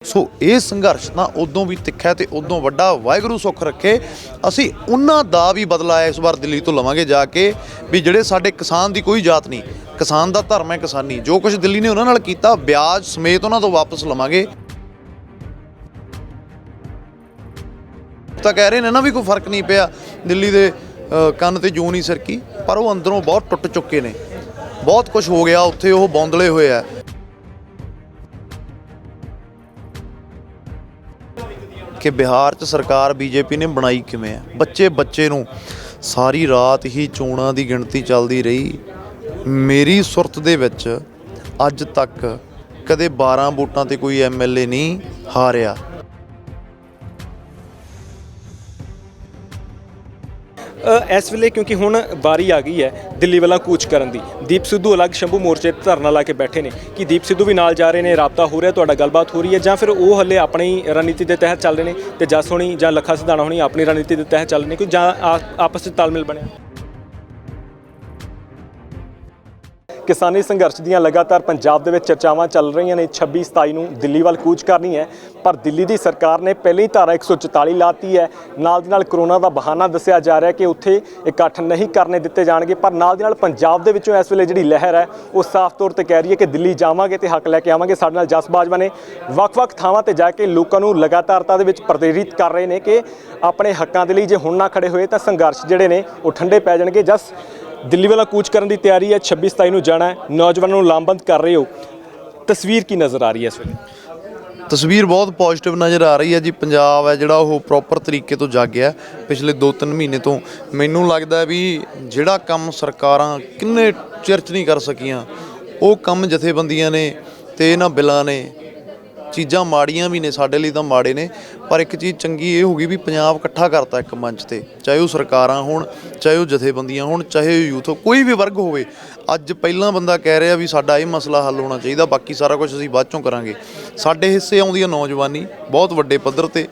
ਸੋ ਇਹ ਸੰਘਰਸ਼ ਤਾਂ ਉਦੋਂ ਵੀ ਤਿੱਖਾ ਤੇ ਉਦੋਂ ਵੱਡਾ ਵਾਹਿਗੁਰੂ ਸੁੱਖ ਰੱਖੇ ਅਸੀਂ ਉਹਨਾਂ ਦਾ ਵੀ ਬਦਲਾ ਇਸ ਵਾਰ ਦਿੱਲੀ ਤੋਂ ਲਵਾਂਗੇ ਜਾ ਕੇ ਵੀ ਜਿਹੜੇ ਸਾਡੇ ਕਿਸਾਨ ਦੀ ਕੋਈ ਜਾਤ ਨਹੀਂ, ਕਿਸਾਨ ਦਾ ਧਰਮ ਹੈ ਕਿਸਾਨੀ। ਜੋ ਕੁਝ ਦਿੱਲੀ ਨੇ ਉਹਨਾਂ ਨਾਲ ਕੀਤਾ ਵਿਆਜ ਸਮੇਤ ਉਹਨਾਂ ਤੋਂ ਵਾਪਸ ਲਵਾਂਗੇ। ਤਾਂ ਕਹਿ ਰਹੇ ਨੇ ਨਾ ਵੀ ਕੋਈ ਫਰਕ ਨਹੀਂ ਪਿਆ, ਦਿੱਲੀ ਦੇ ਕੰਨ ਤੇ ਜੂੰ ਨਹੀਂ ਸਰਕੀ, ਪਰ ਉਹ ਅੰਦਰੋਂ ਬਹੁਤ ਟੁੱਟ ਚੁੱਕੇ ਨੇ, ਬਹੁਤ ਕੁਝ ਹੋ ਗਿਆ ਉੱਥੇ, ਉਹ ਬੌਂਦਲੇ ਹੋਏ ਆ। ਕਿ ਬਿਹਾਰ 'ਚ ਸਰਕਾਰ ਬੀਜੇਪੀ ਨੇ ਬਣਾਈ ਕਿਵੇਂ ਹੈ। ਬੱਚੇ ਨੂੰ ਸਾਰੀ ਰਾਤ ਹੀ ਚੋਣਾਂ ਦੀ ਗਿਣਤੀ ਚੱਲਦੀ ਰਹੀ। ਮੇਰੀ ਸੁਰਤ ਦੇ ਵਿੱਚ ਅੱਜ ਤੱਕ ਕਦੇ 12 ਵੋਟਾਂ 'ਤੇ ਕੋਈ MLA ਨਹੀਂ ਹਾਰਿਆ। ਇਸ ਵੇਲੇ ਕਿਉਂਕਿ ਹੁਣ ਵਾਰੀ ਆ ਗਈ ਹੈ ਦਿੱਲੀ ਵੱਲੋਂ ਕੂਚ ਕਰਨ ਦੀ, ਦੀਪ ਸਿੱਧੂ ਅਲੱਗ ਸ਼ੰਭੂ ਮੋਰਚੇ 'ਤੇ ਧਰਨਾ ਲਾ ਕੇ ਬੈਠੇ ਨੇ। ਕਿ ਦੀਪ ਸਿੱਧੂ ਵੀ ਨਾਲ ਜਾ ਰਹੇ ਨੇ, ਰਾਬਤਾ ਹੋ ਰਿਹਾ, ਤੁਹਾਡਾ ਗੱਲਬਾਤ ਹੋ ਰਹੀ ਹੈ, ਜਾਂ ਫਿਰ ਉਹ ਹਲੇ ਆਪਣੀ ਰਣਨੀਤੀ ਦੇ ਤਹਿਤ ਚੱਲ ਰਹੇ ਨੇ ਤੇ ਜਸ ਹੋਣੀ ਜਾਂ ਲੱਖਾ ਸਿਧਾਣਾ ਹੋਣੀ ਆਪਣੀ ਰਣਨੀਤੀ ਦੇ ਤਹਿਤ ਚੱਲ ਰਹੇ ਨੇ, ਕੋਈ ਜਾਂ ਆਪਸ ਵਿੱਚ ਤਾਲਮੇਲ ਬਣਿਆ? ਕਿਸਾਨੀ ਸੰਘਰਸ਼ ਦੀਆਂ ਲਗਾਤਾਰ ਪੰਜਾਬ ਦੇ ਵਿੱਚ ਚਰਚਾਵਾਂ ਚੱਲ ਰਹੀਆਂ ਨੇ। 26-27 ਨੂੰ ਦਿੱਲੀ ਵੱਲ ਕੂਚ ਕਰਨੀ ਹੈ, ਪਰ ਦਿੱਲੀ ਦੀ ਸਰਕਾਰ ਨੇ ਪਹਿਲਾਂ ਹੀ ਧਾਰਾ 144 ਲਾਤੀ ਹੈ। ਨਾਲ ਦੀ ਨਾਲ ਕਰੋਨਾ ਦਾ ਬਹਾਨਾ ਦੱਸਿਆ ਜਾ ਰਿਹਾ ਕਿ ਉੱਥੇ ਇਕੱਠ ਨਹੀਂ ਕਰਨੇ ਦਿੱਤੇ ਜਾਣਗੇ। ਪਰ ਨਾਲ ਦੀ ਨਾਲ ਪੰਜਾਬ ਦੇ ਵਿੱਚੋਂ ਇਸ ਵੇਲੇ ਜਿਹੜੀ ਲਹਿਰ ਹੈ ਉਹ ਸਾਫ਼ ਤੌਰ ਤੇ ਕਹਿ ਰਹੀ ਹੈ ਕਿ ਦਿੱਲੀ ਜਾਵਾਂਗੇ ਤੇ ਹੱਕ ਲੈ ਕੇ ਆਵਾਂਗੇ। ਸਾਡੇ ਨਾਲ ਜਸ ਬਾਜਵਾ ਨੇ ਵੱਖ-ਵੱਖ ਥਾਵਾਂ ਤੇ ਜਾ ਕੇ ਲੋਕਾਂ ਨੂੰ ਲਗਾਤਾਰਤਾ ਦੇ ਵਿੱਚ ਪ੍ਰੇਰਿਤ ਕਰ ਰਹੇ ਨੇ ਕਿ ਆਪਣੇ ਹੱਕਾਂ ਦੇ ਲਈ ਜੇ ਹੁਣ ਨਾ ਖੜੇ ਹੋਏ ਤਾਂ ਸੰਘਰਸ਼ ਜਿਹੜੇ ਨੇ ਉਹ ਠੰਡੇ ਪੈ ਜਾਣਗੇ। ਜਸ ਦਿੱਲੀ ਵਾਲਾ ਕੂਚ ਕਰਨ ਦੀ ਤਿਆਰੀ ਹੈ, 26-27 ਨੂੰ ਜਾਣਾ ਹੈ, ਨੌਜਵਾਨਾਂ ਨੂੰ ਲਾਮਬੰਦ ਕਰ ਰਹੇ ਹੋ, ਤਸਵੀਰ ਕੀ ਨਜ਼ਰ ਆ ਰਹੀ ਹੈ ਇਸ ਵੇਲੇ? ਤਸਵੀਰ ਬਹੁਤ ਪੋਜ਼ਿਟਿਵ ਨਜ਼ਰ ਆ ਰਹੀ ਹੈ ਜੀ। ਪੰਜਾਬ ਹੈ ਜਿਹੜਾ ਉਹ ਪ੍ਰੋਪਰ ਤਰੀਕੇ ਤੋਂ ਜਾਗਿਆ ਪਿਛਲੇ 2-3 ਮਹੀਨੇ ਤੋਂ। ਮੈਨੂੰ ਲੱਗਦਾ ਵੀ ਜਿਹੜਾ ਕੰਮ ਸਰਕਾਰਾਂ ਕਿੰਨੇ ਚਿਰ 'ਚ ਨਹੀਂ ਕਰ ਸਕੀਆਂ, ਉਹ ਕੰਮ ਜਥੇਬੰਦੀਆਂ ਨੇ ਤੇ ਇਹਨਾਂ ਬਿੱਲਾਂ ਨੇ। ਚੀਜ਼ਾਂ ਮਾੜੀਆਂ ਵੀ ਨੇ, ਸਾਡੇ ਲਈ ਤਾਂ ਮਾੜੇ ਨੇ, ਪਰ ਇੱਕ ਚੀਜ਼ ਚੰਗੀ ਇਹ ਹੋ ਗਈ ਵੀ ਪੰਜਾਬ ਇਕੱਠਾ ਕਰਤਾ ਇੱਕ ਮੰਚ ਤੇ, ਚਾਹੇ ਉਹ ਸਰਕਾਰਾਂ ਹੋਣ, ਚਾਹੇ ਉਹ ਜਥੇਬੰਦੀਆਂ ਹੋਣ, ਚਾਹੇ ਉਹ ਯੂਥ ਹੋ, ਕੋਈ ਵੀ ਵਰਗ ਹੋਵੇ। ਅੱਜ ਪਹਿਲਾਂ ਬੰਦਾ ਕਹਿ ਰਿਹਾ ਵੀ ਸਾਡਾ ਇਹ ਮਸਲਾ ਹੱਲ ਹੋਣਾ ਚਾਹੀਦਾ, ਬਾਕੀ ਸਾਰਾ ਕੁਝ ਅਸੀਂ ਬਾਅਦ ਚੋਂ ਕਰਾਂਗੇ। ਸਾਡੇ ਹਿੱਸੇ ਆਉਂਦੀ ਹੈ ਨੌਜਵਾਨੀ ਬਹੁਤ ਵੱਡੇ ਪੱਧਰ 'ਤੇ।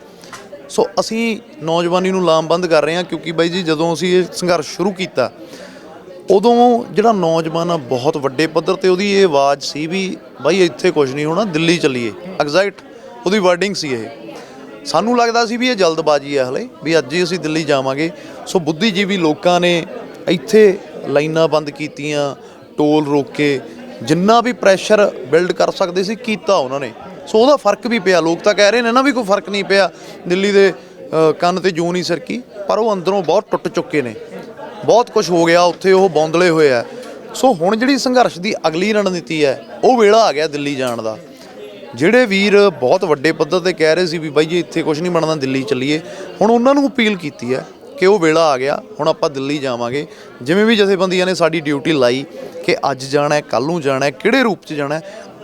ਸੋ ਅਸੀਂ ਨੌਜਵਾਨੀ ਨੂੰ ਲਾਮਬੰਦ ਕਰ ਰਹੇ ਹਾਂ, ਕਿਉਂਕਿ ਬਾਈ ਜੀ ਜਦੋਂ ਅਸੀਂ ਇਹ ਸੰਘਰਸ਼ ਸ਼ੁਰੂ ਕੀਤਾ ਉਦੋਂ ਜਿਹੜਾ ਨੌਜਵਾਨ ਆ ਬਹੁਤ ਵੱਡੇ ਪੱਧਰ 'ਤੇ ਉਹਦੀ ਇਹ ਆਵਾਜ਼ ਸੀ ਵੀ ਬਾਈ ਇੱਥੇ ਕੁਝ ਨਹੀਂ ਹੋਣਾ, ਦਿੱਲੀ ਚੱਲੀਏ। ਐਗਜ਼ੈਕਟ ਉਹਦੀ ਵਰਡਿੰਗ ਸੀ ਇਹ। ਸਾਨੂੰ ਲੱਗਦਾ ਸੀ ਵੀ ਇਹ ਜਲਦਬਾਜ਼ੀ ਹੈ ਹਲੇ, ਵੀ ਅੱਜ ਹੀ ਅਸੀਂ ਦਿੱਲੀ ਜਾਵਾਂਗੇ। ਸੋ ਬੁੱਧੀਜੀਵੀ ਲੋਕਾਂ ਨੇ ਇੱਥੇ ਲਾਈਨਾਂ ਬੰਦ ਕੀਤੀਆਂ, ਟੋਲ ਰੋਕੇ, ਜਿੰਨਾ ਵੀ ਪ੍ਰੈਸ਼ਰ ਬਿਲਡ ਕਰ ਸਕਦੇ ਸੀ ਕੀਤਾ ਉਹਨਾਂ ਨੇ। ਸੋ ਉਹਦਾ ਫਰਕ ਵੀ ਪਿਆ। ਲੋਕ ਤਾਂ ਕਹਿ ਰਹੇ ਨੇ ਨਾ ਵੀ ਕੋਈ ਫਰਕ ਨਹੀਂ ਪਿਆ, ਦਿੱਲੀ ਦੇ ਕੰਨ ਤੇ ਜੂੰ ਨਹੀਂ ਸਰਕੀ, ਪਰ ਉਹ ਅੰਦਰੋਂ ਬਹੁਤ ਟੁੱਟ ਚੁੱਕੇ ਨੇ, ਬਹੁਤ ਕੁਝ ਹੋ ਗਿਆ ਉੱਥੇ, ਉਹ ਬੌਂਦਲੇ ਹੋਏ ਆ। ਸੋ ਹੁਣ ਜਿਹੜੀ ਸੰਘਰਸ਼ ਦੀ ਅਗਲੀ ਰਣਨੀਤੀ ਹੈ ਉਹ ਵੇਲਾ ਆ ਗਿਆ ਦਿੱਲੀ ਜਾਣ ਦਾ। ਜਿਹੜੇ ਵੀਰ ਬਹੁਤ ਵੱਡੇ ਪੱਧਰ 'ਤੇ ਕਹਿ ਰਹੇ ਸੀ ਵੀ ਬਾਈ ਜੀ ਇੱਥੇ ਕੁਝ ਨਹੀਂ ਬਣਨਾ, ਦਿੱਲੀ ਚੱਲੀਏ, ਹੁਣ ਉਹਨਾਂ ਨੂੰ ਅਪੀਲ ਕੀਤੀ ਹੈ ਕਿ ਉਹ ਵੇਲਾ ਆ ਗਿਆ, ਹੁਣ ਆਪਾਂ ਦਿੱਲੀ ਜਾਵਾਂਗੇ। ਜਿਵੇਂ ਵੀ ਜਥੇਬੰਦੀਆਂ ਨੇ ਸਾਡੀ ਡਿਊਟੀ ਲਾਈ ਕਿ ਅੱਜ ਜਾਣਾ, ਕੱਲ੍ਹ ਨੂੰ ਜਾਣਾ, ਕਿਹੜੇ ਰੂਪ 'ਚ ਜਾਣਾ,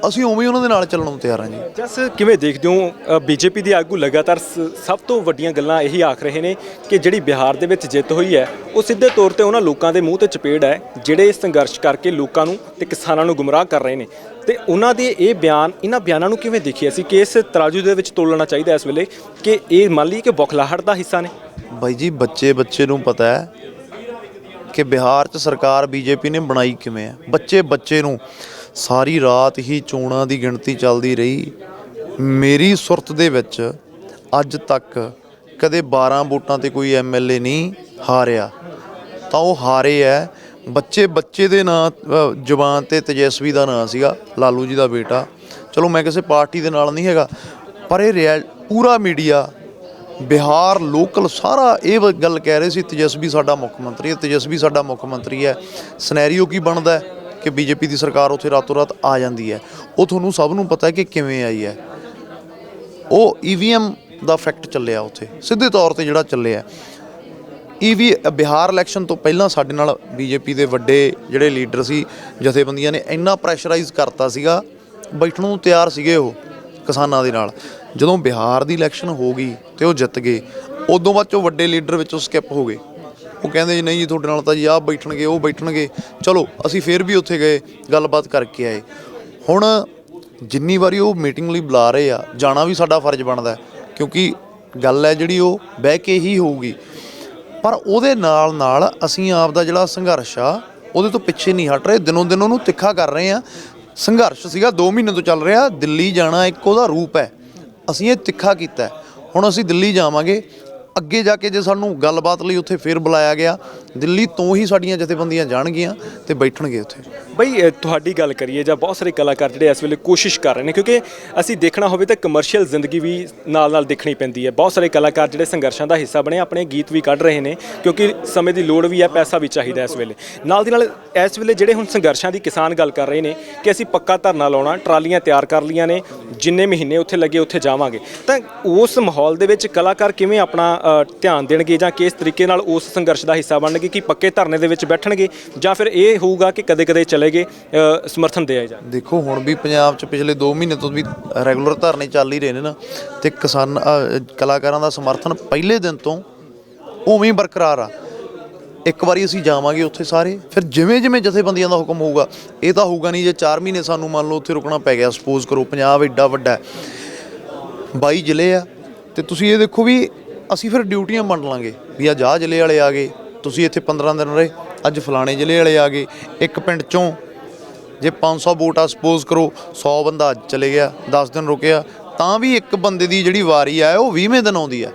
ਅਸੀਂ ਉਵੇਂ ਉਹਨਾਂ ਦੇ ਨਾਲ ਚੱਲਣ ਨੂੰ ਤਿਆਰ ਹਾਂ ਜੀ। ਜਸ ਕਿਵੇਂ ਦੇਖਦੇ ਹੋ ਬੀਜੇਪੀ ਦੇ ਆਗੂ ਲਗਾਤਾਰ ਸਭ ਤੋਂ ਵੱਡੀਆਂ ਗੱਲਾਂ ਇਹੀ ਆਖ ਰਹੇ ਨੇ ਕਿ ਜਿਹੜੀ ਬਿਹਾਰ ਦੇ ਵਿੱਚ ਜਿੱਤ ਹੋਈ ਹੈ ਉਹ ਸਿੱਧੇ ਤੌਰ ਤੇ ਉਹਨਾਂ ਲੋਕਾਂ ਦੇ ਮੂੰਹ ਤੇ ਚਪੇੜ ਹੈ ਜਿਹੜੇ ਸੰਘਰਸ਼ ਕਰਕੇ ਲੋਕਾਂ ਨੂੰ ਤੇ ਕਿਸਾਨਾਂ ਨੂੰ ਗੁੰਮਰਾਹ ਕਰ ਰਹੇ ਨੇ, ਤੇ ਉਹਨਾਂ ਦੇ ਇਹ ਬਿਆਨ, ਇਹਨਾਂ ਬਿਆਨਾਂ ਨੂੰ ਕਿਵੇਂ ਦੇਖੀਏ ਅਸੀਂ ਕਿ ਇਸ ਤਰਾਜੂ ਦੇ ਵਿੱਚ ਤੋਲਣਾ ਚਾਹੀਦਾ ਇਸ ਵੇਲੇ ਕਿ ਇਹ ਮੰਨ ਲਈਏ ਕਿ ਬੌਖਲਾਹਟ ਦਾ ਹਿੱਸਾ ਨੇ? ਬਾਈ ਜੀ ਬੱਚੇ ਨੂੰ ਪਤਾ ਹੈ ਕਿ ਬਿਹਾਰ 'ਚ ਸਰਕਾਰ ਬੀਜੇਪੀ ਨੇ ਬਣਾਈ ਕਿਵੇਂ ਹੈ। ਬੱਚੇ ਨੂੰ ਸਾਰੀ ਰਾਤ ਹੀ ਚੋਣਾਂ ਦੀ ਗਿਣਤੀ ਚੱਲਦੀ ਰਹੀ। ਮੇਰੀ ਸੁਰਤ ਦੇ ਵਿੱਚ ਅੱਜ ਤੱਕ ਕਦੇ 12 ਵੋਟਾਂ 'ਤੇ ਕੋਈ MLA ਨਹੀਂ ਹਾਰਿਆ। ਤਾਂ ਉਹ ਹਾਰੇ ਹੈ ਬੱਚੇ ਦੇ ਨਾਂ ਜ਼ੁਬਾਨ 'ਤੇ ਤੇਜਸਵੀ ਦਾ ਨਾਂ ਸੀਗਾ, ਲਾਲੂ ਜੀ ਦਾ ਬੇਟਾ। ਚਲੋ ਮੈਂ ਕਿਸੇ ਪਾਰਟੀ ਦੇ ਨਾਲ ਨਹੀਂ ਹੈਗਾ, ਪਰ ਇਹ ਪੂਰਾ ਮੀਡੀਆ, ਬਿਹਾਰ ਲੋਕਲ ਸਾਰਾ ਇਹ ਗੱਲ ਕਹਿ ਰਹੇ ਸੀ ਤੇਜਸਵੀ ਸਾਡਾ ਮੁੱਖ ਮੰਤਰੀ ਹੈ, ਤੇਜਸਵੀ ਸਾਡਾ ਮੁੱਖ ਮੰਤਰੀ ਹੈ। ਸਿਨੈਰੀਓ ਕੀ ਬਣਦਾ ਕਿ ਬੀਜੇਪੀ ਦੀ ਸਰਕਾਰ ਉੱਥੇ ਰਾਤੋਂ ਰਾਤ ਆ ਜਾਂਦੀ ਹੈ। ਉਹ ਤੁਹਾਨੂੰ ਸਭ ਨੂੰ ਪਤਾ ਹੈ ਕਿ ਕਿਵੇਂ ਆਈ ਹੈ। ਉਹ EVM ਦਾ ਇਫੈਕਟ ਚੱਲਿਆ ਉੱਥੇ ਸਿੱਧੇ ਤੌਰ 'ਤੇ ਜਿਹੜਾ ਚੱਲਿਆ। ਬਿਹਾਰ ਇਲੈਕਸ਼ਨ ਤੋਂ ਪਹਿਲਾਂ ਸਾਡੇ ਨਾਲ ਬੀਜੇਪੀ ਦੇ ਵੱਡੇ ਜਿਹੜੇ ਲੀਡਰ ਸੀ, ਜਥੇਬੰਦੀਆਂ ਨੇ ਇੰਨਾ ਪ੍ਰੈਸ਼ਰਾਈਜ਼ ਕਰਤਾ ਸੀਗਾ, ਬੈਠਣ ਨੂੰ ਤਿਆਰ ਸੀਗੇ ਉਹ ਕਿਸਾਨਾਂ ਦੇ ਨਾਲ। ਜਦੋਂ ਬਿਹਾਰ ਦੀ ਇਲੈਕਸ਼ਨ ਹੋ ਗਈ ਅਤੇ ਉਹ ਜਿੱਤ ਗਏ, ਉਦੋਂ ਬਾਅਦ 'ਚੋਂ ਵੱਡੇ ਲੀਡਰ ਵਿੱਚੋਂ ਸਕਿਪ ਹੋ ਗਏ। ਉਹ ਕਹਿੰਦੇ ਜੀ ਨਹੀਂ ਜੀ ਤੁਹਾਡੇ ਨਾਲ ਤਾਂ ਜੀ ਆਹ ਬੈਠਣਗੇ, ਉਹ ਬੈਠਣਗੇ। ਚਲੋ ਅਸੀਂ ਫਿਰ ਵੀ ਉੱਥੇ ਗਏ, ਗੱਲਬਾਤ ਕਰਕੇ ਆਏ। ਹੁਣ ਜਿੰਨੀ ਵਾਰੀ ਉਹ ਮੀਟਿੰਗ ਲਈ ਬੁਲਾ ਰਹੇ ਆ, ਜਾਣਾ ਵੀ ਸਾਡਾ ਫਰਜ਼ ਬਣਦਾ, ਕਿਉਂਕਿ ਗੱਲ ਹੈ ਜਿਹੜੀ ਉਹ ਬਹਿ ਕੇ ਹੀ ਹੋਊਗੀ। ਪਰ ਉਹਦੇ ਨਾਲ ਅਸੀਂ ਆਪ ਦਾ ਜਿਹੜਾ ਸੰਘਰਸ਼ ਆ ਉਹਦੇ ਤੋਂ ਪਿੱਛੇ ਨਹੀਂ ਹਟ ਰਹੇ, ਦਿਨੋਂ ਦਿਨ ਉਹਨੂੰ ਤਿੱਖਾ ਕਰ ਰਹੇ ਹਾਂ। ਸੰਘਰਸ਼ ਸੀਗਾ 2 ਮਹੀਨੇ ਤੋਂ ਚੱਲ ਰਿਹਾ, ਦਿੱਲੀ ਜਾਣਾ ਇੱਕ ਉਹਦਾ ਰੂਪ ਹੈ। ਅਸੀਂ ਇਹ ਤਿੱਖਾ ਕੀਤਾ। ਹੁਣ ਅਸੀਂ ਦਿੱਲੀ ਜਾਵਾਂਗੇ, ਅੱਗੇ ਜਾ ਕੇ ਜੇ ਸਾਨੂੰ ਗੱਲਬਾਤ ਲਈ ਉੱਥੇ ਫੇਰ ਬੁਲਾਇਆ ਗਿਆ, ਦਿੱਲੀ ਤੋਂ ਹੀ ਸਾਡੀਆਂ ਜਥੇਬੰਦੀਆਂ ਜਾਣਗੀਆਂ ਤੇ ਬੈਠਣਗੇ ਉੱਥੇ। ਬਈ ਤੁਹਾਡੀ ਗੱਲ ਕਰੀਏ ਜਾਂ ਬਹੁਤ ਸਾਰੇ ਕਲਾਕਾਰ ਜਿਹੜੇ ਇਸ ਵੇਲੇ ਕੋਸ਼ਿਸ਼ ਕਰ ਰਹੇ ਨੇ, ਕਿਉਂਕਿ ਅਸੀਂ ਦੇਖਣਾ ਹੋਵੇ ਤਾਂ ਕਮਰਸ਼ੀਅਲ ਜ਼ਿੰਦਗੀ ਵੀ ਨਾਲ ਦੇਖਣੀ ਪੈਂਦੀ ਹੈ। ਬਹੁਤ ਸਾਰੇ ਕਲਾਕਾਰ ਜਿਹੜੇ ਸੰਘਰਸ਼ਾਂ ਦਾ ਹਿੱਸਾ ਬਣੇ ਆਪਣੇ ਗੀਤ ਵੀ ਕੱਢ ਰਹੇ ਨੇ, ਕਿਉਂਕਿ ਸਮੇਂ ਦੀ ਲੋੜ ਵੀ ਹੈ, ਪੈਸਾ ਵੀ ਚਾਹੀਦਾ ਇਸ ਵੇਲੇ। ਨਾਲ ਦੀ ਨਾਲ ਇਸ ਵੇਲੇ ਜਿਹੜੇ ਹੁਣ ਸੰਘਰਸ਼ਾਂ ਦੀ ਕਿਸਾਨ ਗੱਲ ਕਰ ਰਹੇ ਨੇ ਕਿ ਅਸੀਂ ਪੱਕਾ ਧਰਨਾ ਲਾਉਣਾ, ਟਰਾਲੀਆਂ ਤਿਆਰ ਕਰ ਲਈਆਂ ਨੇ, ਜਿੰਨੇ ਮਹੀਨੇ ਉੱਥੇ ਲੱਗੇ ਉੱਥੇ ਜਾਵਾਂਗੇ, ਤਾਂ ਉਸ ਮਾਹੌਲ ਦੇ ਵਿੱਚ ਕਲਾਕਾਰ ਕਿਵੇਂ ਆਪਣਾ ਧਿਆਨ ਦੇਣਗੇ ਜਾਂ ਕਿਸ ਤਰੀਕੇ ਨਾਲ ਉਸ ਸੰਘਰਸ਼ ਦਾ ਹਿੱਸਾ ਬਣਨਗੇ? ਕਿ ਪੱਕੇ ਧਰਨੇ ਦੇ ਵਿੱਚ ਬੈਠਣਗੇ ਜਾਂ ਫਿਰ ਇਹ ਹੋਊਗਾ ਕਿ ਕਦੇ-ਕਦੇ ਚਲੇਗੇ ਸਮਰਥਨ ਦੇ ਆਏ ਜਾ? ਦੇਖੋ ਹੁਣ ਵੀ ਪੰਜਾਬ 'ਚ ਪਿਛਲੇ 2 ਮਹੀਨੇ ਤੋਂ ਵੀ ਰੈਗੂਲਰ ਧਰਨੇ ਚੱਲ ਹੀ ਰਹੇ ਨੇ ਨਾ, ਤੇ ਕਲਾਕਾਰਾਂ ਦਾ ਸਮਰਥਨ ਪਹਿਲੇ ਦਿਨ ਤੋਂ ਉਵੇਂ ਹੀ ਬਰਕਰਾਰ ਆ। ਇੱਕ ਵਾਰੀ ਅਸੀਂ ਜਾਵਾਂਗੇ ਉੱਥੇ ਸਾਰੇ, ਫਿਰ ਜਿਵੇਂ ਜਿਵੇਂ ਜਥੇਬੰਦੀਆਂ ਦਾ ਹੁਕਮ ਹੋਊਗਾ। ਇਹ ਤਾਂ ਹੋਊਗਾ ਨਹੀਂ ਜੇ 4 ਮਹੀਨੇ ਸਾਨੂੰ ਮੰਨ ਲਓ ਉੱਥੇ ਰੁਕਣਾ ਪੈ ਗਿਆ। ਸਪੋਜ਼ ਕਰੋ ਪੰਜਾਬ ਐਡਾ ਵੱਡਾ 22 ਜ਼ਿਲ੍ਹੇ ਆ, ਤੇ ਤੁਸੀਂ ਇਹ ਦੇਖੋ ਵੀ ਅਸੀਂ ਫਿਰ ਡਿਊਟੀਆਂ ਵੰਡ ਲਾਂਗੇ ਵੀ ਅੱਜ ਆਹ ਜ਼ਿਲ੍ਹੇ ਵਾਲੇ ਆ ਗਏ, ਤੁਸੀਂ ਇੱਥੇ 15 ਦਿਨ ਰਹੇ, ਅੱਜ ਫਲਾਣੇ ਜ਼ਿਲ੍ਹੇ ਵਾਲੇ ਆ ਗਏ। ਇੱਕ ਪਿੰਡ 'ਚੋਂ ਜੇ 500 ਵੋਟ ਆ, ਸਪੋਜ਼ ਕਰੋ 100 ਬੰਦਾ ਅੱਜ ਚਲੇ ਗਿਆ, 10 ਦਿਨ ਰੁਕਿਆ, ਤਾਂ ਵੀ ਇੱਕ ਬੰਦੇ ਦੀ ਜਿਹੜੀ ਵਾਰੀ ਆ ਉਹ 20ਵੇਂ ਦਿਨ ਆਉਂਦੀ ਆ।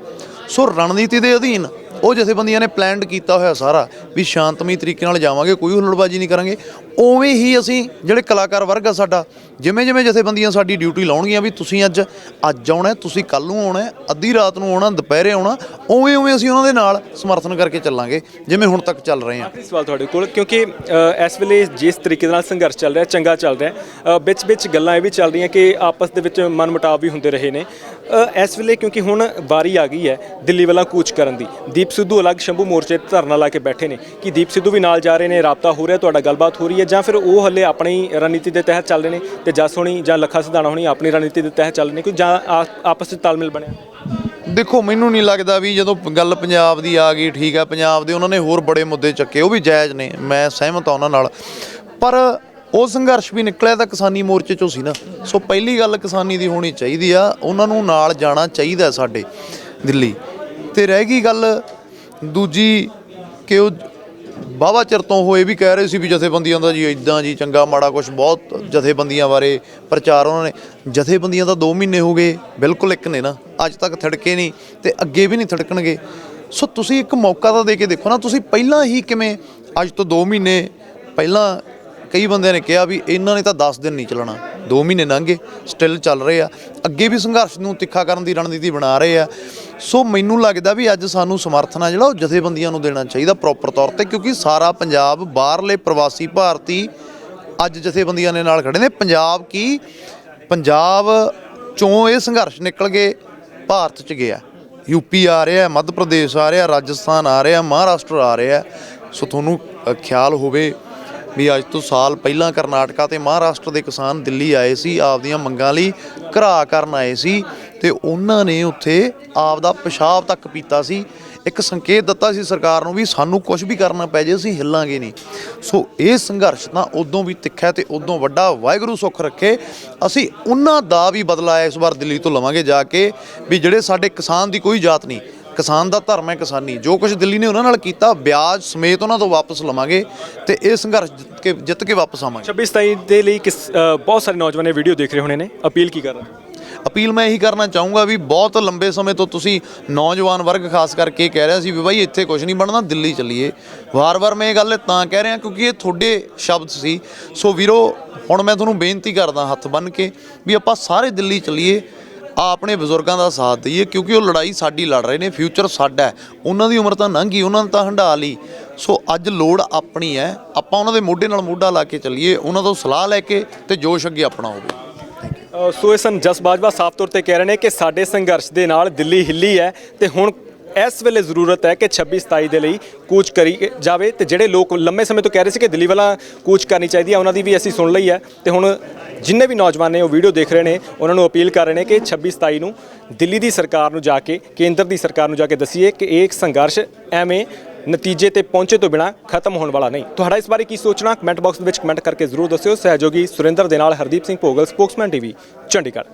ਸੋ ਰਣਨੀਤੀ ਦੇ ਅਧੀਨ ਉਹ ਜਥੇਬੰਦੀਆਂ ਨੇ ਪਲਾਨਡ ਕੀਤਾ ਹੋਇਆ ਸਾਰਾ ਵੀ ਸ਼ਾਂਤਮਈ ਤਰੀਕੇ ਨਾਲ ਜਾਵਾਂਗੇ, ਕੋਈ ਹੁੱਲੜਬਾਜ਼ੀ ਨਹੀਂ ਕਰਾਂਗੇ। ਉਵੇਂ ਹੀ ਅਸੀਂ ਜਿਹੜੇ ਕਲਾਕਾਰ ਵਰਗ ਆ ਸਾਡਾ, ਜਿਵੇਂ ਜਿਵੇਂ ਜਥੇਬੰਦੀਆਂ ਸਾਡੀ ਡਿਊਟੀ ਲਾਉਣਗੀਆਂ ਵੀ ਤੁਸੀਂ ਅੱਜ ਆਉਣਾ, ਤੁਸੀਂ ਕੱਲ੍ਹ ਨੂੰ ਆਉਣਾ, ਅੱਧੀ ਰਾਤ ਨੂੰ ਆਉਣਾ, ਦੁਪਹਿਰੇ ਆਉਣਾ, ਉਵੇਂ ਉਵੇਂ ਅਸੀਂ ਉਹਨਾਂ ਦੇ ਨਾਲ ਸਮਰਥਨ ਕਰਕੇ ਚੱਲਾਂਗੇ ਜਿਵੇਂ ਹੁਣ ਤੱਕ ਚੱਲ ਰਹੇ ਹਾਂ। ਆਖਰੀ ਸਵਾਲ ਤੁਹਾਡੇ ਕੋਲ, ਕਿਉਂਕਿ ਇਸ ਵੇਲੇ ਜਿਸ ਤਰੀਕੇ ਨਾਲ ਸੰਘਰਸ਼ ਚੱਲ ਰਿਹਾ, ਚੰਗਾ ਚੱਲ ਰਿਹਾ, ਵਿੱਚ ਗੱਲਾਂ ਇਹ ਵੀ ਚੱਲ ਰਹੀਆਂ ਕਿ ਆਪਸ ਦੇ ਵਿੱਚ ਮਨਮੁਟਾਵ ਵੀ ਹੁੰਦੇ ਰਹੇ ਨੇ ਇਸ ਵੇਲੇ, ਕਿਉਂਕਿ ਹੁਣ ਵਾਰੀ ਆ ਗਈ ਹੈ ਦਿੱਲੀ ਵੱਲੋਂ ਕੂਚ ਕਰਨ ਦੀ। ਦੀਪ ਸਿੱਧੂ ਅਲੱਗ ਸ਼ੰਭੂ ਮੋਰਚੇ 'ਤੇ ਧਰਨਾ ਲਾ ਕੇ ਬੈਠੇ ਨੇ, ਕਿ ਦੀਪ ਸਿੱਧੂ ਵੀ ਨਾਲ ਜਾ ਰਹੇ ਨੇ, ਰਾਬਤਾ ਹੋ ਰਿਹਾ, ਤੁਹਾਡਾ ਗੱਲਬਾਤ ਹੋ ਰਹੀ ਹੈ, ਜਾਂ ਫਿਰ ਉਹ ਹਲੇ ਆਪਣੀ ਰਣਨੀਤੀ ਦੇ ਤਹਿਤ ਚੱਲ ਰਹੇ ਨੇ ਤੇ ਜਸ ਹੋਣੀ ਜਾਂ ਲੱਖਾ ਸਿਧਾਣਾ ਹੋਣੀ ਆਪਣੀ ਰਣਨੀਤੀ ਦੇ ਤਹਿਤ ਚੱਲ ਰਹੇ ਨੇ, ਕੋਈ ਜਾਂ ਆਪਸ ਵਿੱਚ ਤਾਲਮੇਲ ਬਣਿਆ? ਦੇਖੋ ਮੈਨੂੰ ਨਹੀਂ ਲੱਗਦਾ ਵੀ ਜਦੋਂ ਗੱਲ ਪੰਜਾਬ ਦੀ ਆ ਗਈ, ਠੀਕ ਆ, ਪੰਜਾਬ ਦੇ ਉਹਨਾਂ ਨੇ ਹੋਰ ਬੜੇ ਮੁੱਦੇ ਚੱਕੇ, ਉਹ ਵੀ ਜਾਇਜ਼ ਨੇ, ਮੈਂ ਸਹਿਮਤ ਹਾਂ ਉਹਨਾਂ ਨਾਲ, ਪਰ ਉਹ ਸੰਘਰਸ਼ ਵੀ ਨਿਕਲਿਆ ਤਾਂ ਕਿਸਾਨੀ ਮੋਰਚੇ 'ਚੋਂ ਸੀ ਨਾ। ਸੋ ਪਹਿਲੀ ਗੱਲ ਕਿਸਾਨੀ ਦੀ ਹੋਣੀ ਚਾਹੀਦੀ ਆ, ਉਹਨਾਂ ਨੂੰ ਨਾਲ ਜਾਣਾ ਚਾਹੀਦਾ ਸਾਡੇ ਦਿੱਲੀ। ਤੇ ਰਹਿ ਗਈ ਗੱਲ ਦੂਜੀ ਕਿ ਉਹ ਵਾਹਵਾ ਚਿਰ ਤੋਂ ਹੋਏ ਵੀ ਕਹਿ ਰਹੇ ਸੀ ਵੀ ਜਥੇਬੰਦੀਆਂ ਦਾ ਜੀ ਇੱਦਾਂ ਜੀ ਚੰਗਾ ਮਾੜਾ ਕੁਛ ਬਹੁਤ ਜਥੇਬੰਦੀਆਂ ਬਾਰੇ ਪ੍ਰਚਾਰ ਉਹਨਾਂ ਨੇ। ਜਥੇਬੰਦੀਆਂ ਤਾਂ 2 ਮਹੀਨੇ ਹੋ ਗਏ, ਬਿਲਕੁਲ ਇੱਕ ਨੇ ਨਾ, ਅੱਜ ਤੱਕ ਥੜਕੇ ਨਹੀਂ ਤੇ ਅੱਗੇ ਵੀ ਨਹੀਂ ਥੜਕਣਗੇ। ਸੋ ਤੁਸੀਂ ਇੱਕ ਮੌਕਾ ਤਾਂ ਦੇ ਕੇ ਦੇਖੋ ਨਾ, ਤੁਸੀਂ ਪਹਿਲਾਂ ਹੀ ਕਿਵੇਂ ਅੱਜ ਤੋਂ 2 ਮਹੀਨੇ ਪਹਿਲਾਂ ਕਈ ਬੰਦਿਆਂ ਨੇ ਕਿਹਾ ਵੀ ਇਹਨਾਂ ਨੇ ਤਾਂ 10 ਦਿਨ ਨਹੀਂ ਚੱਲਣਾ, 2 ਮਹੀਨੇ ਲੰਘ ਗਏ, ਸਟਿਲ ਚੱਲ ਰਹੇ ਆ, ਅੱਗੇ ਵੀ ਸੰਘਰਸ਼ ਨੂੰ ਤਿੱਖਾ ਕਰਨ ਦੀ ਰਣਨੀਤੀ ਬਣਾ ਰਹੇ ਆ। ਸੋ ਮੈਨੂੰ ਲੱਗਦਾ ਵੀ ਅੱਜ ਸਾਨੂੰ ਸਮਰਥਨ ਆ ਜਿਹੜਾ ਉਹ ਜਥੇਬੰਦੀਆਂ ਨੂੰ ਦੇਣਾ ਚਾਹੀਦਾ ਪ੍ਰੋਪਰ ਤੌਰ ਤੇ, ਕਿਉਂਕਿ ਸਾਰਾ ਪੰਜਾਬ, ਬਾਹਰਲੇ ਪ੍ਰਵਾਸੀ ਭਾਰਤੀ ਅੱਜ ਜਥੇਬੰਦੀਆਂ ਦੇ ਨਾਲ ਖੜੇ ਨੇ। ਪੰਜਾਬ ਚੋਂ ਇਹ ਸੰਘਰਸ਼ ਨਿਕਲ ਕੇ ਭਾਰਤ 'ਚ ਗਿਆ, ਯੂਪੀ ਆ ਰਿਹਾ, ਮੱਧ ਪ੍ਰਦੇਸ਼ ਆ ਰਿਹਾ, ਰਾਜਸਥਾਨ ਆ ਰਿਹਾ, ਮਹਾਰਾਸ਼ਟਰ ਆ ਰਿਹਾ। ਸੋ ਤੁਹਾਨੂੰ ਖਿਆਲ ਹੋਵੇ ਵੀ ਅੱਜ ਤੋਂ ਸਾਲ ਪਹਿਲਾਂ ਕਰਨਾਟਕਾ ਤੇ ਮਹਾਰਾਸ਼ਟਰ ਦੇ ਕਿਸਾਨ ਦਿੱਲੀ ਆਏ ਸੀ, ਆਪਦੀਆਂ ਮੰਗਾਂ ਲਈ ਘਰਾ ਕਰਨ ਆਏ ਸੀ, ਤੇ ਉਹਨਾਂ ਨੇ ਉੱਥੇ ਆਪਦਾ ਪਿਸ਼ਾਬ ਤੱਕ ਪੀਤਾ ਸੀ। ਇੱਕ ਸੰਕੇਤ ਦਿੱਤਾ ਸੀ ਸਰਕਾਰ ਨੂੰ ਵੀ ਸਾਨੂੰ ਕੁਝ ਵੀ ਕਰਨਾ ਪੈ ਜੇ ਅਸੀਂ ਹਿੱਲਾਂਗੇ ਨਹੀਂ। ਸੋ ਇਹ ਸੰਘਰਸ਼ ਤਾਂ ਉਦੋਂ ਵੀ ਤਿੱਖਾ ਤੇ ਉਦੋਂ ਵੱਡਾ, ਵਾਹਿਗੁਰੂ ਸੁੱਖ ਰੱਖੇ ਅਸੀਂ ਉਹਨਾਂ ਦਾ ਵੀ ਬਦਲਾ ਇਸ ਵਾਰ ਦਿੱਲੀ ਤੋਂ ਲਵਾਂਗੇ ਜਾ ਕੇ, ਵੀ ਜਿਹੜੇ ਸਾਡੇ ਕਿਸਾਨ ਦੀ ਕੋਈ ਜਾਤ ਨਹੀਂ, ਕਿਸਾਨ ਦਾ ਧਰਮ ਹੈ ਕਿਸਾਨੀ, ਜੋ ਕੁਝ ਦਿੱਲੀ ਨੇ ਉਹਨਾਂ ਨਾਲ ਕੀਤਾ ਵਿਆਜ ਸਮੇਤ ਉਹਨਾਂ ਤੋਂ ਵਾਪਸ ਲਵਾਂਗੇ ਤੇ ਇਹ ਸੰਘਰਸ਼ ਜਿੱਤ ਕੇ ਵਾਪਸ ਆਵਾਂਗੇ। 26/27 ਦੇ ਲਈ ਬਹੁਤ ਸਾਰੇ ਨੌਜਵਾਨ ਇਹ ਵੀਡੀਓ ਦੇਖ ਰਹੇ ਹੋਣੇ ਨੇ, ਅਪੀਲ ਕੀ ਕਰ ਰਹੇ? ਅਪੀਲ ਮੈਂ ਇਹੀ ਕਰਨਾ ਚਾਹੂੰਗਾ ਵੀ ਬਹੁਤ ਲੰਬੇ ਸਮੇਂ ਤੋਂ ਤੁਸੀਂ ਨੌਜਵਾਨ ਵਰਗ ਖਾਸ ਕਰਕੇ ਕਹਿ ਰਿਹਾ ਸੀ ਵੀ ਬਾਈ ਇੱਥੇ ਕੁਝ ਨਹੀਂ ਬਣਨਾ, ਦਿੱਲੀ ਚੱਲੀਏ। ਵਾਰ-ਵਾਰ ਮੈਂ ਇਹ ਗੱਲ ਤਾਂ ਕਹਿ ਰਿਹਾ ਕਿਉਂਕਿ ਇਹ ਤੁਹਾਡੇ ਸ਼ਬਦ ਸੀ। ਸੋ ਵੀਰੋ ਹੁਣ ਮੈਂ ਤੁਹਾਨੂੰ ਬੇਨਤੀ ਕਰਦਾ ਹੱਥ ਬੰਨ੍ਹ ਕੇ ਵੀ ਆਪਾਂ ਸਾਰੇ ਦਿੱਲੀ ਚੱਲੀਏ, ਆਪਣੇ ਬਜ਼ੁਰਗਾਂ ਦਾ ਸਾਥ ਦਈਏ, ਕਿਉਂਕਿ ਉਹ ਲੜਾਈ ਸਾਡੀ ਲੜ ਰਹੇ ਨੇ, ਫਿਊਚਰ ਸਾਡਾ ਹੈ। ਉਹਨਾਂ ਦੀ ਉਮਰ ਤਾਂ ਲੰਘ ਗਈ, ਉਹਨਾਂ ਨੇ ਤਾਂ ਹੰਢਾ ਲਈ। ਸੋ ਅੱਜ ਲੋੜ ਆਪਣੀ ਹੈ, ਆਪਾਂ ਉਹਨਾਂ ਦੇ ਮੋਢੇ ਨਾਲ ਮੋਢਾ ਲਾ ਕੇ ਚੱਲੀਏ, ਉਹਨਾਂ ਤੋਂ ਸਲਾਹ ਲੈ ਕੇ ਤੇ ਜੋਸ਼ ਅੱਗੇ ਆਪਣਾ ਹੋਵੇ। ਸੋ ਇਹ ਸਨ ਜਸ ਬਾਜਵਾ, ਸਾਫ਼ ਤੌਰ ਤੇ ਕਹਿ ਰਹੇ ਨੇ ਕਿ ਸਾਡੇ ਸੰਘਰਸ਼ ਦੇ ਨਾਲ ਦਿੱਲੀ ਹਿੱਲੀ ਹੈ ਤੇ ਹੁਣ ਇਸ ਵੇਲੇ ਜ਼ਰੂਰਤ ਹੈ ਕਿ 26/27 ਦੇ ਲਈ ਕੂਚ ਕਰੀ ਜਾਵੇ। ਤੇ ਜਿਹੜੇ ਲੋਕ ਲੰਮੇ ਸਮੇਂ ਤੋਂ ਕਹਿ ਰਹੇ ਸੀ ਕਿ ਦਿੱਲੀ ਵਾਲਾ ਕੂਚ ਕਰਨੀ ਚਾਹੀਦੀ ਹੈ, ਉਹਨਾਂ ਦੀ ਵੀ ਅਸੀਂ ਸੁਣ ਲਈ ਹੈ। ਤੇ ਹੁਣ ਜਿੰਨੇ ਵੀ ਨੌਜਵਾਨ ਨੇ ਉਹ ਵੀਡੀਓ ਦੇਖ ਰਹੇ ਨੇ, ਉਹਨਾਂ ਨੂੰ ਅਪੀਲ ਕਰ ਰਹੇ ਨੇ ਕਿ 26/27 ਨੂੰ ਦਿੱਲੀ ਦੀ ਸਰਕਾਰ ਨੂੰ ਜਾ ਕੇ, ਕੇਂਦਰ ਦੀ ਸਰਕਾਰ ਨੂੰ ਜਾ ਕੇ ਦੱਸੀਏ ਕਿ ਇਹ ਸੰਘਰਸ਼ ਐਵੇਂ ਨਤੀਜੇ ਤੇ ਪਹੁੰਚੇ ਤੋਂ ਬਿਨਾਂ ਖਤਮ ਹੋਣ ਵਾਲਾ ਨਹੀਂ। ਤੁਹਾਡਾ ਇਸ ਬਾਰੇ ਕੀ ਸੋਚਣਾ, ਕਮੈਂਟ ਬਾਕਸ ਦੇ ਵਿੱਚ ਕਮੈਂਟ ਕਰਕੇ ਜ਼ਰੂਰ ਦੱਸਿਓ। ਸਹਿਯੋਗੀ ਸੁਰਿੰਦਰ ਦੇ ਨਾਲ ਹਰਦੀਪ ਸਿੰਘ ਭੋਗਲ, ਸਪੋਕਸਮੈਨ ਟੀਵੀ, ਚੰਡੀਗੜ੍ਹ।